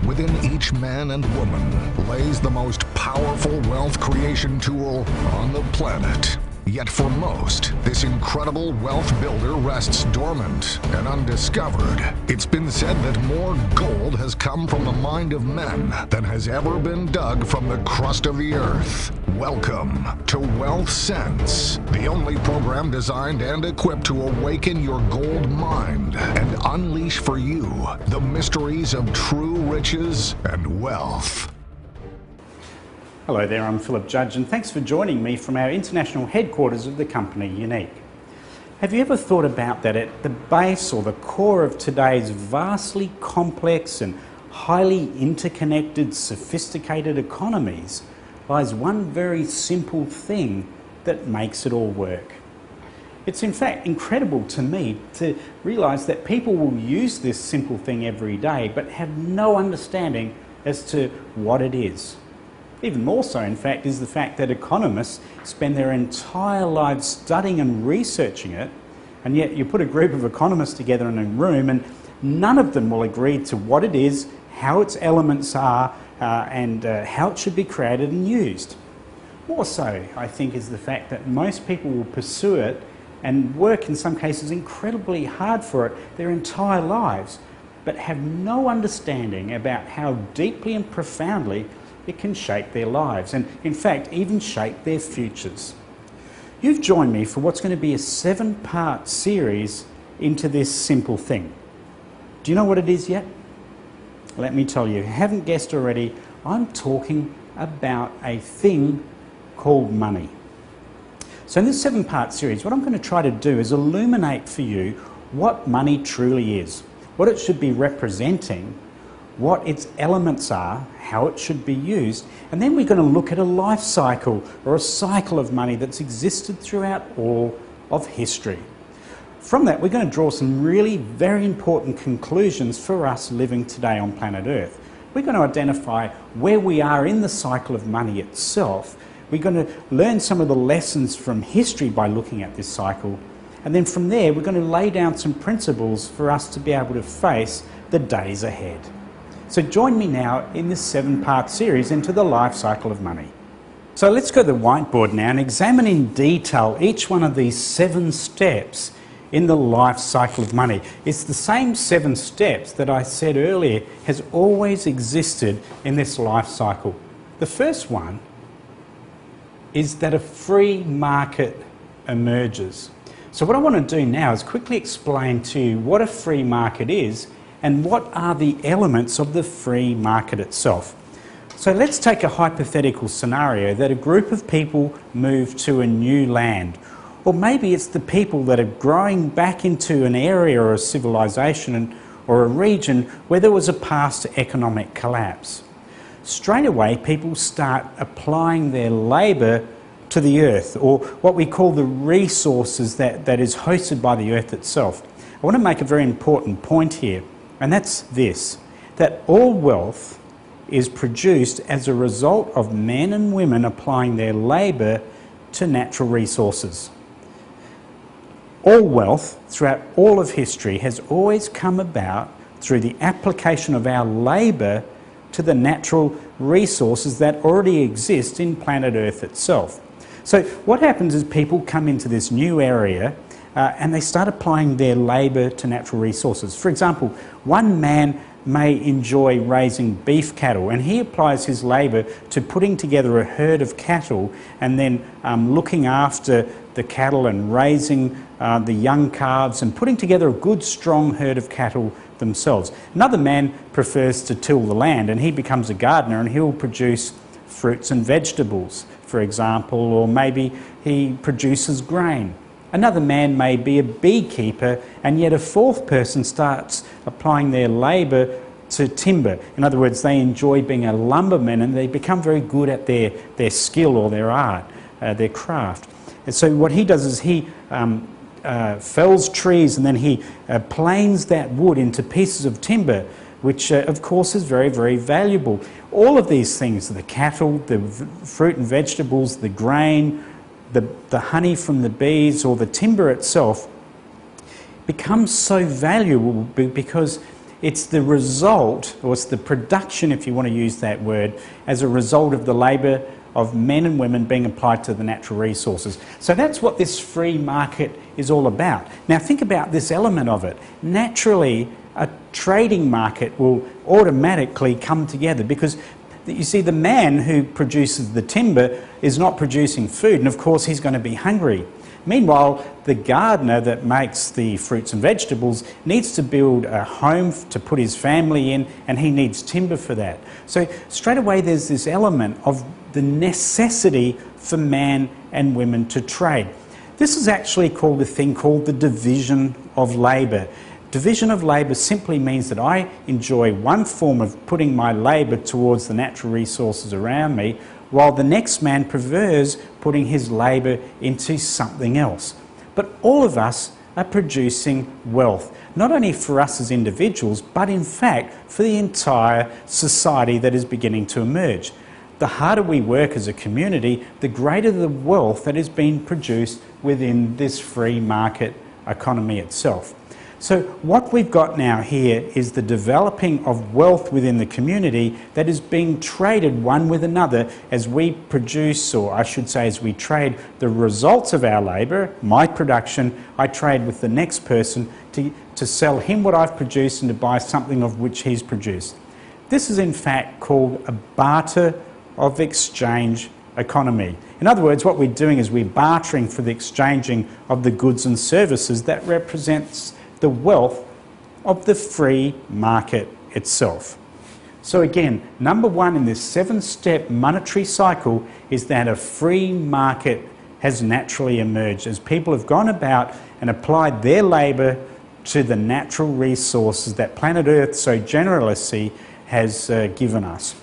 within each man and woman lays the most powerful wealth creation tool on the planet. Yet for most, this incredible wealth builder rests dormant and undiscovered. It's been said that more gold has come from the mind of men than has ever been dug from the crust of the earth. Welcome to Wealth Sense, the only program designed and equipped to awaken your gold mind and unleash for you the mysteries of true riches and wealth. Hello there, I'm Philip Judge, and thanks for joining me from our international headquarters of the company Unique. Have you ever thought about that at the base or the core of today's vastly complex and highly interconnected, sophisticated economies lies one very simple thing that makes it all work? It's in fact incredible to me to realise that people will use this simple thing every day but have no understanding as to what it is. Even more so, in fact, is the fact that economists spend their entire lives studying and researching it, and yet you put a group of economists together in a room and none of them will agree to what it is, how its elements are, and how it should be created and used. More so, I think, is the fact that most people will pursue it and work, in some cases, incredibly hard for it their entire lives, but have no understanding about how deeply and profoundly it can shape their lives and, in fact, even shape their futures. You've joined me for what's going to be a 7-part series into this simple thing. Do you know what it is yet? Let me tell you, if you haven't guessed already, I'm talking about a thing called money. So in this 7-part series, what I'm going to try to do is illuminate for you what money truly is, what it should be representing, what its elements are, how it should be used, and then we're going to look at a life cycle or a cycle of money that's existed throughout all of history. From that, we're going to draw some really very important conclusions for us living today on planet Earth. We're going to identify where we are in the cycle of money itself. We're going to learn some of the lessons from history by looking at this cycle, and then from there we're going to lay down some principles for us to be able to face the days ahead. So join me now in this 7-part series into the life cycle of money. So let's go to the whiteboard now and examine in detail each one of these 7 steps in the life cycle of money. It's the same 7 steps that I said earlier has always existed in this life cycle. The first one is that a free market emerges. So what I want to do now is quickly explain to you what a free market is and what are the elements of the free market itself. So let's take a hypothetical scenario that a group of people move to a new land, or maybe it's the people that are growing back into an area or a civilization or a region where there was a past economic collapse. Straight away, people start applying their labour to the earth, or what we call the resources that is hosted by the earth itself. I want to make a very important point here. And that's this, that all wealth is produced as a result of men and women applying their labour to natural resources. All wealth throughout all of history has always come about through the application of our labour to the natural resources that already exist in planet Earth itself. So what happens is people come into this new area and they start applying their labour to natural resources. For example, one man may enjoy raising beef cattle and he applies his labour to putting together a herd of cattle and then looking after the cattle and raising the young calves and putting together a good strong herd of cattle themselves. Another man prefers to till the land and he becomes a gardener and he'll produce fruits and vegetables, for example, or maybe he produces grain. Another man may be a beekeeper, and yet a 4th person starts applying their labour to timber. In other words, they enjoy being a lumberman and they become very good at their skill or their art, their craft. And so what he does is he fells trees and then he planes that wood into pieces of timber, which of course is very, very valuable. All of these things, the cattle, the fruit and vegetables, the grain, the honey from the bees or the timber itself, becomes so valuable because It's the result, or it's the production, if you want to use that word, as a result of the labour of men and women being applied to the natural resources. So that's what this free market is all about. Now think about this element of it. Naturally, a trading market will automatically come together because you see, the man who produces the timber is not producing food, and of course he's going to be hungry. Meanwhile, the gardener that makes the fruits and vegetables needs to build a home to put his family in, and he needs timber for that. So straight away there's this element of the necessity for man and women to trade. This is actually called a thing called the division of labour. Division of labour simply means that I enjoy one form of putting my labour towards the natural resources around me, while the next man prefers putting his labour into something else. But all of us are producing wealth, not only for us as individuals, but in fact for the entire society that is beginning to emerge. The harder we work as a community, the greater the wealth that is being produced within this free market economy itself. So what we've got now here is the developing of wealth within the community that is being traded one with another as we produce, or I should say as we trade the results of our labour, my production, I trade with the next person to sell him what I've produced and to buy something of which he's produced. This is in fact called a barter of exchange economy. In other words, what we're doing is we're bartering for the exchanging of the goods and services that represents the wealth of the free market itself. So again, number one in this 7-step monetary cycle is that a free market has naturally emerged as people have gone about and applied their labour to the natural resources that planet Earth so generously has given us.